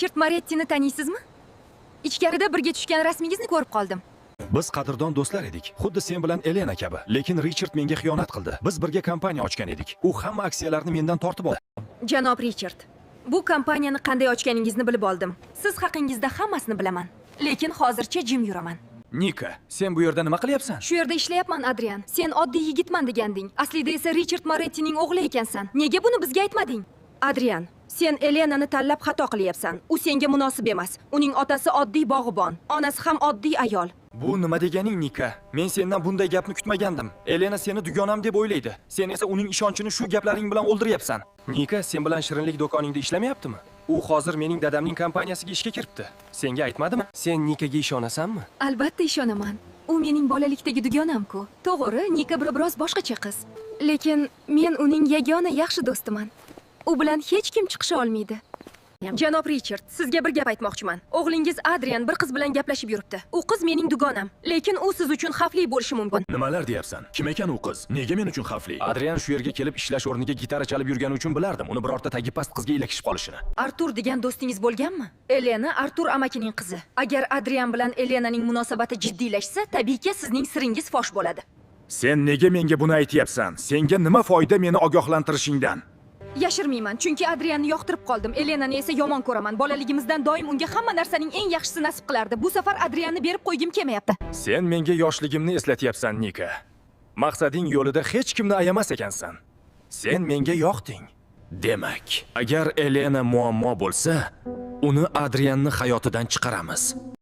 Richard Morettini taniysizmi? Ichkarida birga tushgan rasmingizni ko'rib qoldim. Biz qadrdon do'stlar edik. Xuddi sen bilan Elena kabi. Lekin Richard menga xiyonat qildi. Biz birga kompaniya ochgan edik. U hamma aksiyalarni mendan tortib oldi. Janob Richard, bu kompaniyani qanday ochganingizni bilib oldim. Siz haqingizda hammasini bilaman. Lekin hozircha jim yuraman. Nika, sen bu yerda nima qilyapsan? Shu yerda ishlayapman, Adrian. Sen oddiy yigitman deganding. Aslida esa Richard Morettining o'g'li ekansan. Nega buni bizga aytmading? Adrian, sen Elenani tanlab xato qilyapsan. U senga munosib emas. Uning otasi oddiy bog'ibon, onasi ham oddiy ayol. Bu nima deganing, Nika? Men sendan bunday gapni kutmagandim. Elena seni dugonam deb o'ylaydi. Sen esa uning ishonchini shu gaplaring bilan o'ldiryapsan. Nika, sen bilan shirinlik do'koningda ishlamayaptimi? U hozir mening dadamning kompaniyasiga ishga kiribdi. Senga aytmadimi? Sen Nikaga ishonasanmi? Albatta ishonaman. U mening bolalikdagi dugonam-ku. To'g'ri, Nika biroz boshqacha qiz. Lekin men uning yagona yaxshi do'stiman. U bilan hech kim chiqisha olmaydi. Janob Richard, sizga bir gap aytmoqchiman. O'g'lingiz Adrian bir qiz bilan gaplashib yuribdi. U qiz mening dugonam, lekin u siz uchun xavfli bo'lishi mumkin. Nimalar deyapsan? Kim ekan u qiz? Nega men uchun xavfli? Adrian shu yerga kelib ishlash o'rniga gitara chalib yurgani uchun bilardim uni birorta tagi past qizga ilakishib qolishini. Artur degan do'stingiz bo'lganmi? Elena Artur amakining qizi. Agar Adrian bilan Elenaning munosabati jiddiylashsa, tabiiyki sizning siringiz fosh bo'ladi. Sen nega menga buni aytyapsan? Senga nima foyda meni ogohlantirishingdan? Yashirmayman, chunki Adrianni yoqtirib qoldim. Elenani esa yomon ko'raman. Bolaligimizdan doim unga hamma narsaning eng yaxshisi nasib qilardi. Bu safar Adrianni berib qo'ygim kelmayapti. Sen menga yoshligimni eslatyapsan, Nika. Maqsading yo'lida hech kimni ayamas ekansan. Sen menga yoqding. Demak, agar Elena muammo bo'lsa, uni Adrianni hayotidan chiqaramiz.